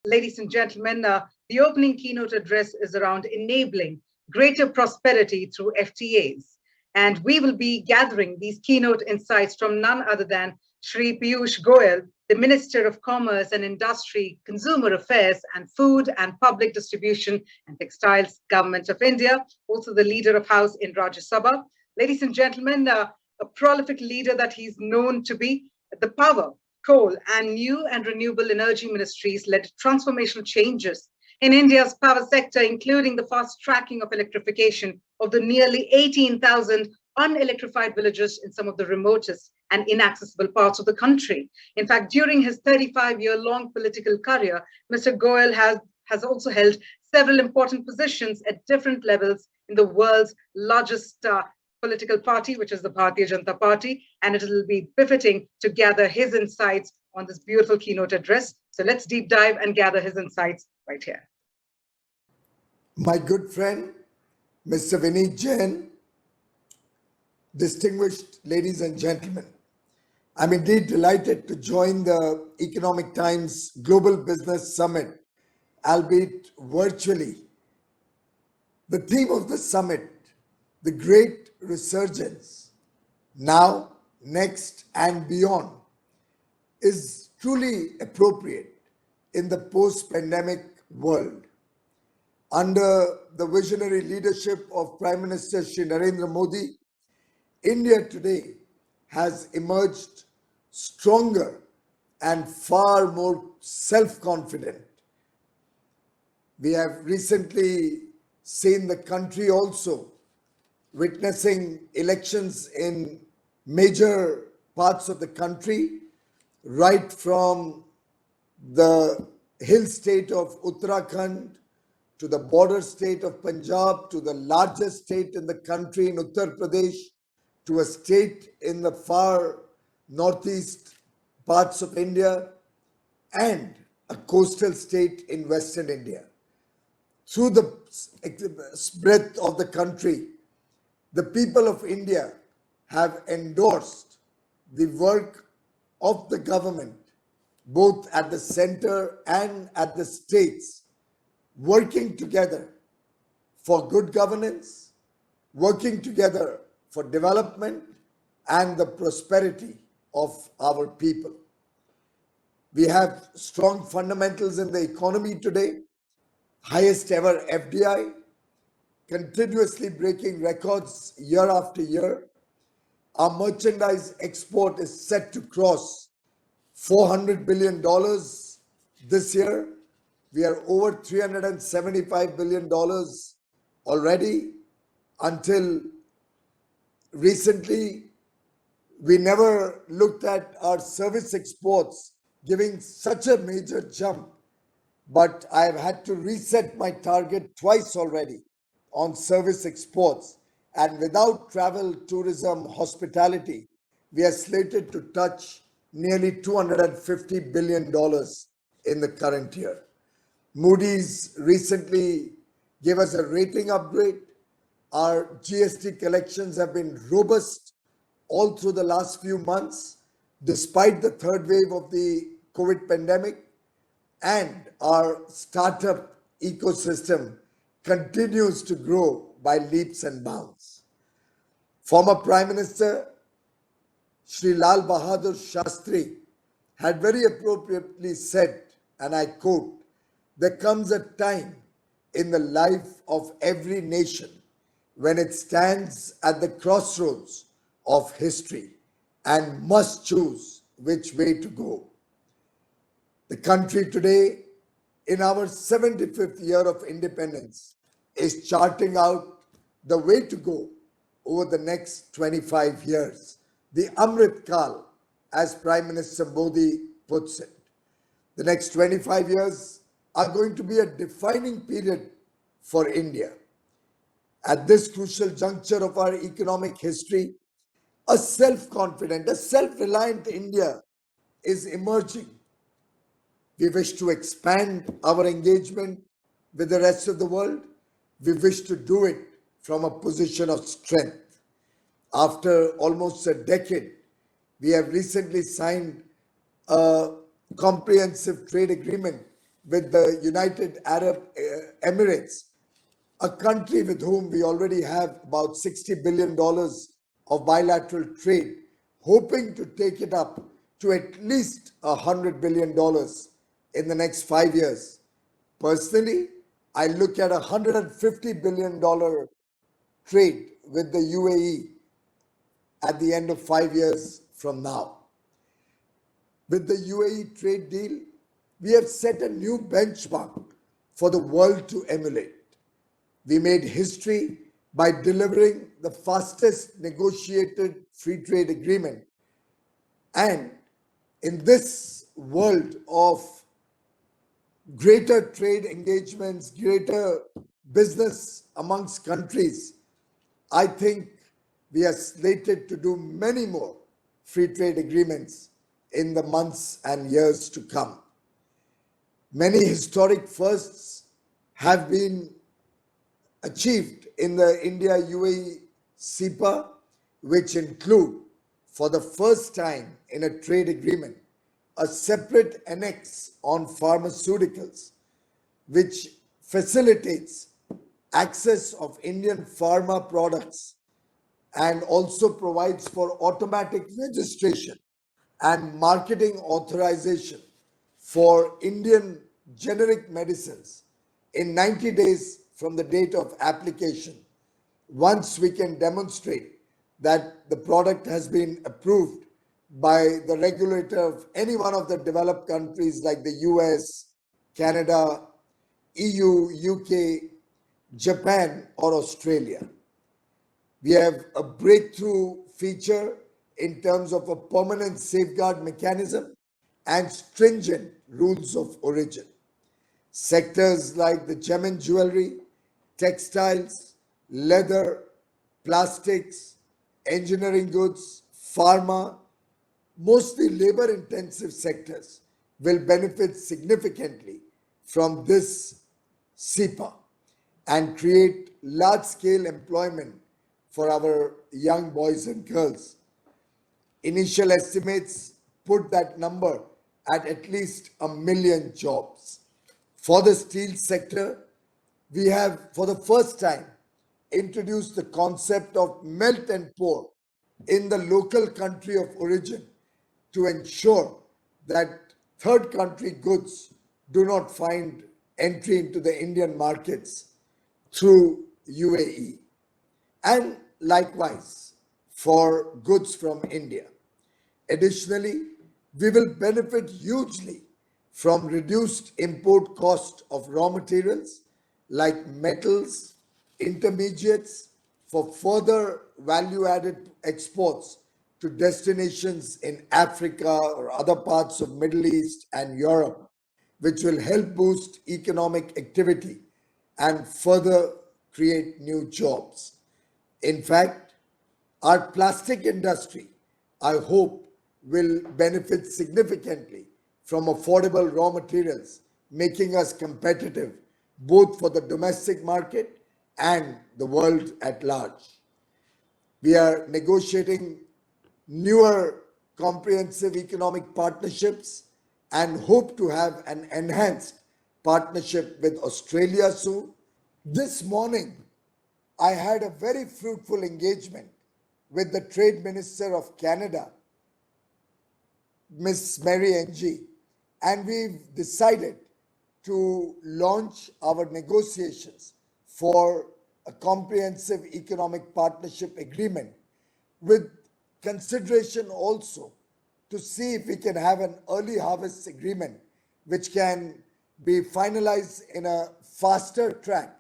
Ladies and gentlemen, the opening keynote address is around enabling greater prosperity through FTAs. And we will be gathering these keynote insights from none other than Shri Piyush Goyal, the Minister of Commerce and Industry, Consumer Affairs and Food and Public Distribution and Textiles, Government of India, also the leader of House in Rajya Sabha. Ladies and gentlemen, a prolific leader that he's known to be, the power, coal, and new and renewable energy ministries led transformational changes in India's power sector, including the fast tracking of electrification of the nearly 18,000 unelectrified villages in some of the remotest and inaccessible parts of the country. In fact, during his 35-year-long political career, Mr. Goyal has also held several important positions at different levels in the world's largest political party, which is the Bharatiya Janata Party, and it will be befitting to gather his insights on this beautiful keynote address. So let's deep dive and gather his insights right here. My good friend, Mr. Vineet Jain, distinguished ladies and gentlemen, I'm indeed delighted to join the Economic Times Global Business Summit, albeit virtually. The theme of the summit, the great resurgence, now, next, and beyond, is truly appropriate in the post-pandemic world. Under the visionary leadership of Prime Minister Shri Narendra Modi, India today has emerged stronger and far more self-confident. We have recently seen the country also witnessing elections in major parts of the country, right from the hill state of Uttarakhand to the border state of Punjab, to the largest state in the country in Uttar Pradesh, to a state in the far northeast parts of India, and a coastal state in Western India. Through the breadth of the country, the people of India have endorsed the work of the government, both at the center and at the states, working together for good governance, working together for development and the prosperity of our people. We have strong fundamentals in the economy today, highest ever FDI, continuously breaking records year after year. Our merchandise export is set to cross $400 billion this year. We are over $375 billion already. Until recently, we never looked at our service exports giving such a major jump, but I have had to reset my target twice already on service exports, and without travel, tourism, hospitality, we are slated to touch nearly $250 billion in the current year. Moody's recently gave us a rating upgrade. Our GST collections have been robust all through the last few months, despite the third wave of the COVID pandemic, and our startup ecosystem continues to grow by leaps and bounds. Former Prime Minister Shri Lal Bahadur Shastri had very appropriately said, and I quote, "There comes a time in the life of every nation when it stands at the crossroads of history and must choose which way to go." The country today, in our 75th year of independence, is charting out the way to go over the next 25 years, the Amrit Kal, as Prime Minister Modi puts it. The next 25 years are going to be a defining period for India. At this crucial juncture of our economic history, a self-confident, a self-reliant India is emerging. We wish to expand our engagement with the rest of the world. We wish to do it from a position of strength. After almost a decade, we have recently signed a comprehensive trade agreement with the United Arab Emirates, a country with whom we already have about $60 billion of bilateral trade, hoping to take it up to at least $100 billion in the next 5 years. Personally, I look at $150 billion trade with the UAE at the end of 5 years from now. With the UAE trade deal, we have set a new benchmark for the world to emulate. We made history by delivering the fastest negotiated free trade agreement. And in this world of greater trade engagements, greater business amongst countries, I think we are slated to do many more free trade agreements in the months and years to come. Many historic firsts have been achieved in the India-UAE CEPA, which include, for the first time in a trade agreement, a separate annex on pharmaceuticals, which facilitates access of Indian pharma products and also provides for automatic registration and marketing authorization for Indian generic medicines in 90 days from the date of application, once we can demonstrate that the product has been approved by the regulator of any one of the developed countries like the US, Canada, EU, UK, Japan, or Australia. We have a breakthrough feature in terms of a permanent safeguard mechanism and stringent rules of origin. Sectors like the gem and jewelry, textiles, leather, plastics, engineering goods, pharma, mostly labor-intensive sectors will benefit significantly from this CEPA and create large-scale employment for our young boys and girls. Initial estimates put that number at least 1 million jobs. For the steel sector, we have, for the first time, introduced the concept of melt and pour in the local country of origin to ensure that third country goods do not find entry into the Indian markets through UAE. And likewise for goods from India. Additionally, we will benefit hugely from reduced import cost of raw materials like metals, intermediates for further value-added exports to destinations in Africa or other parts of Middle East and Europe, which will help boost economic activity and further create new jobs. In fact, our plastic industry, I hope, will benefit significantly from affordable raw materials, making us competitive both for the domestic market and the world at large. We are negotiating newer comprehensive economic partnerships and hope to have an enhanced partnership with Australia soon. This morning, I had a very fruitful engagement with the Trade Minister of Canada, Miss Mary Ng, and we've decided to launch our negotiations for a comprehensive economic partnership agreement with consideration also to see if we can have an early harvest agreement which can be finalized in a faster track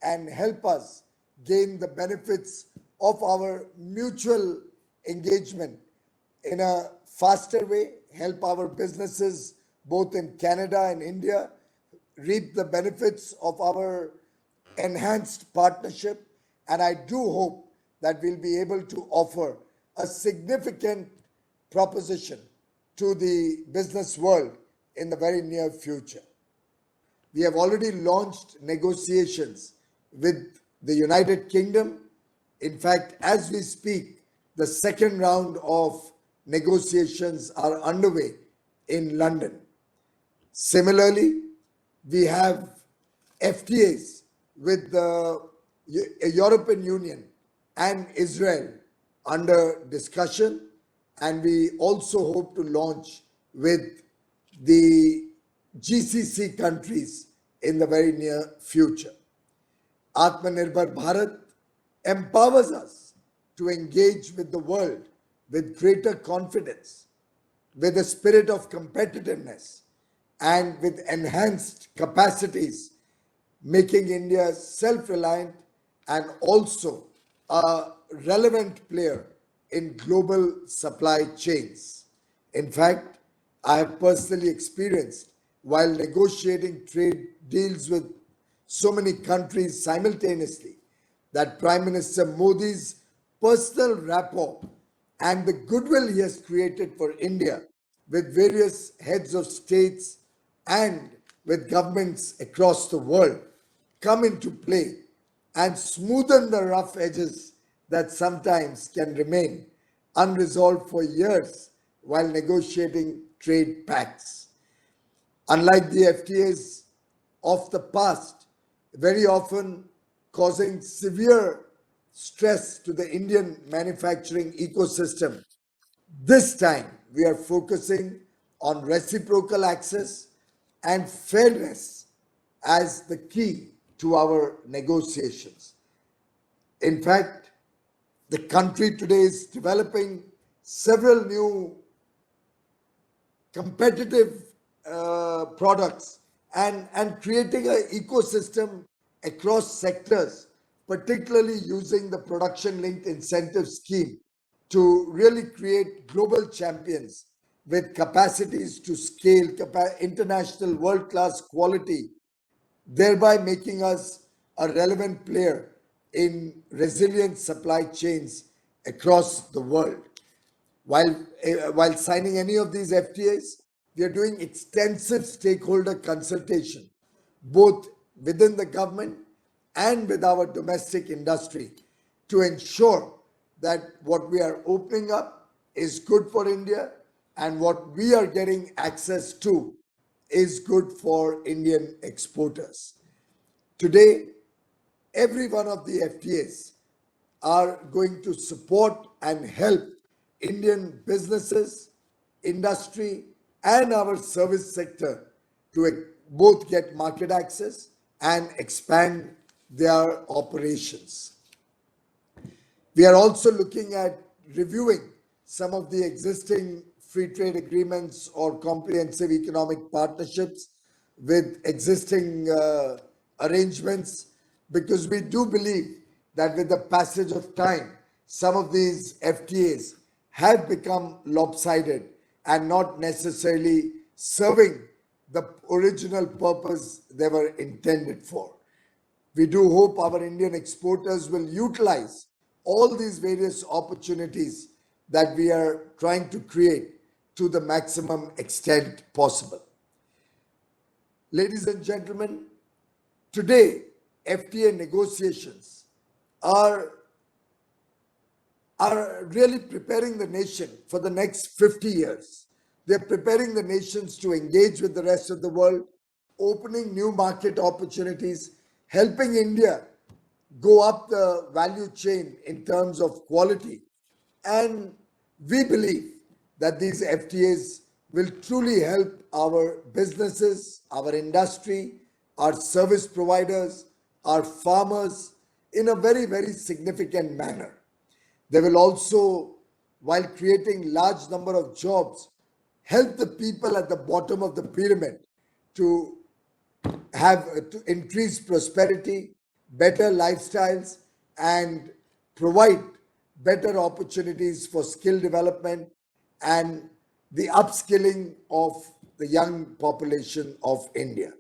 and help us gain the benefits of our mutual engagement in a faster way, help our businesses both in Canada and India reap the benefits of our enhanced partnership. And I do hope that we'll be able to offer a significant proposition to the business world in the very near future. We have already launched negotiations with the United Kingdom. In fact, as we speak, the second round of negotiations are underway in London. Similarly, We have FTAs with the European Union and Israel under discussion, and we also hope to launch with the GCC countries in the very near future. Atmanirbhar Bharat empowers us to engage with the world with greater confidence, with a spirit of competitiveness, and with enhanced capacities, making India self-reliant and also a relevant player in global supply chains. In fact, I have personally experienced while negotiating trade deals with so many countries simultaneously that Prime Minister Modi's personal rapport and the goodwill he has created for India with various heads of states and with governments across the world come into play and smoothen the rough edges that sometimes can remain unresolved for years while negotiating trade pacts. Unlike the FTAs of the past, very often causing severe stress to the Indian manufacturing ecosystem, this time we are focusing on reciprocal access and fairness as the key to our negotiations. In fact, the country today is developing several new competitive products and creating an ecosystem across sectors, particularly using the production linked incentive scheme to really create global champions with capacities to scale international world class quality, thereby making us a relevant player in resilient supply chains across the world. While signing any of these FTAs, we are doing extensive stakeholder consultation, both within the government and with our domestic industry, to ensure that what we are opening up is good for India and what we are getting access to is good for Indian exporters. Today, every one of the FTAs are going to support and help Indian businesses, industry, and our service sector to both get market access and expand their operations. We are also looking at reviewing some of the existing free trade agreements or comprehensive economic partnerships with existing arrangements, because we do believe that with the passage of time, some of these FTAs have become lopsided and not necessarily serving the original purpose they were intended for. We do hope our Indian exporters will utilize all these various opportunities that we are trying to create to the maximum extent possible. Ladies and gentlemen, today FTA negotiations are really preparing the nation for the next 50 years. They're preparing the nations to engage with the rest of the world, opening new market opportunities, helping India go up the value chain in terms of quality. And we believe that these FTAs will truly help our businesses, our industry, our service providers, our farmers in a very, very significant manner. They will also, while creating large number of jobs, help the people at the bottom of the pyramid to to increase prosperity, better lifestyles, and provide better opportunities for skill development and the upskilling of the young population of India.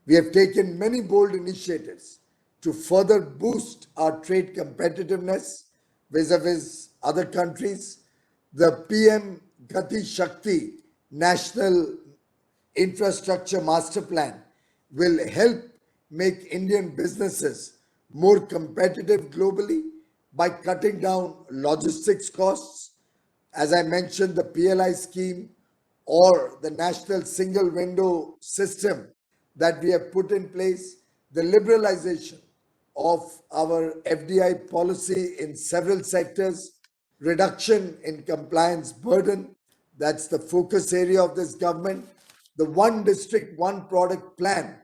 We have taken many bold initiatives to further boost our trade competitiveness vis-a-vis other countries. The PM Gati Shakti National Infrastructure Master Plan will help make Indian businesses more competitive globally by cutting down logistics costs. As I mentioned, the PLI scheme or the National Single Window System that we have put in place, the liberalization of our FDI policy in several sectors, reduction in compliance burden, that's the focus area of this government, the one district, one product plan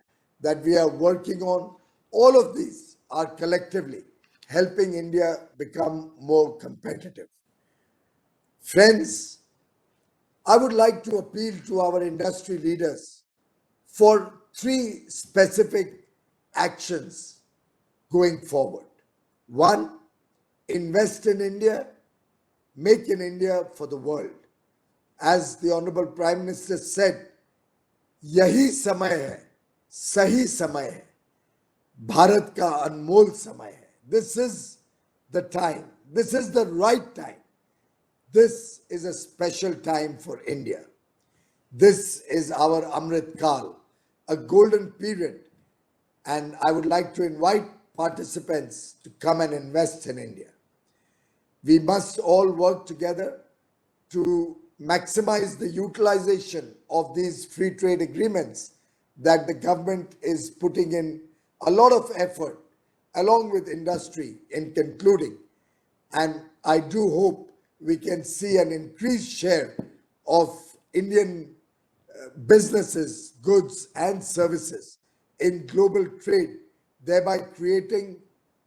that we are working on, all of these are collectively helping India become more competitive. Friends, I would like to appeal to our industry leaders for three specific actions going forward. One, invest in India, make in India for the world. As the Honorable Prime Minister said, यही समय है, सही समय है, भारत का अनमोल समय है. This is the time. This is the right time. This is a special time for India. This is our Amrit Kal, a golden period, and I would like to invite participants to come and invest in India. We must all work together to maximize the utilization of these free trade agreements that the government is putting in a lot of effort along with industry in concluding. And I do hope we can see an increased share of Indian businesses, goods and services in global trade, thereby creating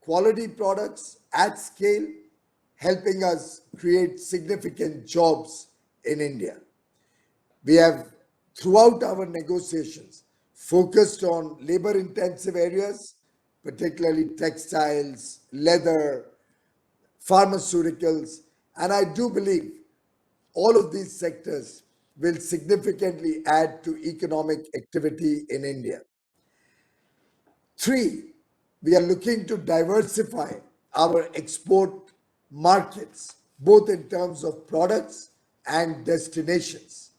quality products at scale, helping us create significant jobs in India. We have, throughout our negotiations, focused on labor-intensive areas, particularly textiles, leather, pharmaceuticals, and I do believe all of these sectors will significantly add to economic activity in India. Three, we are looking to diversify our export markets, both in terms of products and destinations.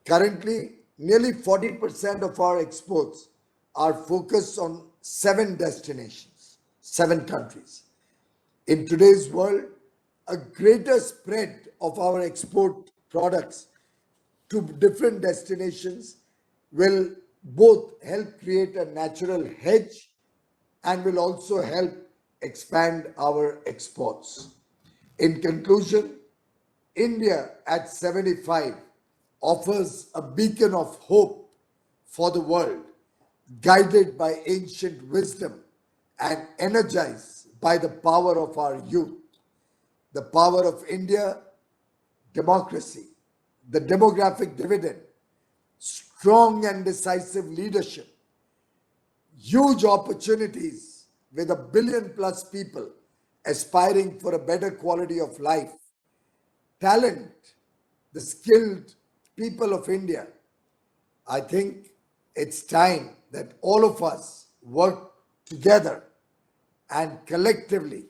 Currently, nearly 40% of our exports are focused on 7 destinations, 7 countries. In today's world, a greater spread of our export products to different destinations will both help create a natural hedge and will also help expand our exports. In conclusion, India at 75 offers a beacon of hope for the world, guided by ancient wisdom and energized by the power of our youth. The power of India, democracy, the demographic dividend, strong and decisive leadership, huge opportunities with 1 billion plus people aspiring for a better quality of life, talent, the skilled people of India. I think it's time that all of us work together and collectively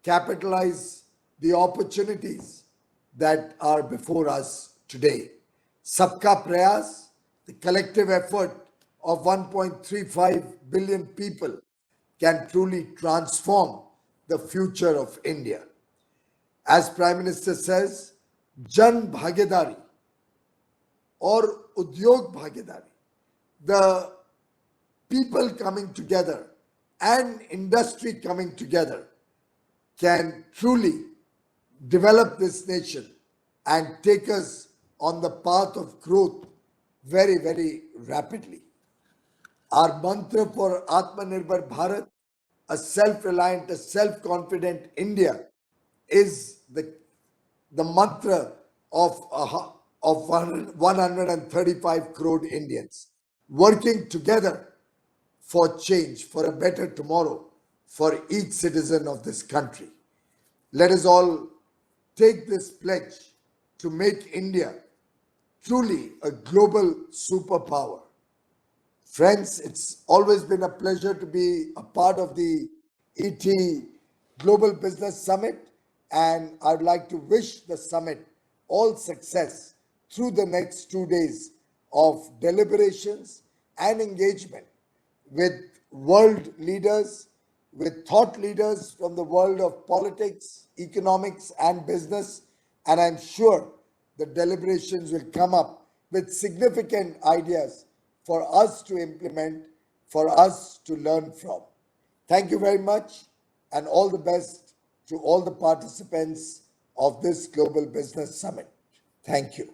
capitalize the opportunities that are before us today. Sabka Prayas, the collective effort of 1.35 billion people, can truly transform the future of India. As Prime Minister says, Jan Bhagidari or Udyog Bhagidari, the people coming together and industry coming together can truly develop this nation and take us on the path of growth very, very rapidly. Our mantra for Atmanirbhar Bharat, a self-reliant, a self-confident India, is the mantra of 135 crore Indians working together for change, for a better tomorrow for each citizen of this country. Let us all take this pledge to make India truly a global superpower. Friends, it's always been a pleasure to be a part of the ET Global Business Summit, and I'd like to wish the summit all success through the next 2 days of deliberations and engagement with world leaders, with thought leaders from the world of politics, economics, and business. And I'm sure the deliberations will come up with significant ideas for us to implement, for us to learn from. Thank you very much, and all the best to all the participants of this Global Business Summit. Thank you.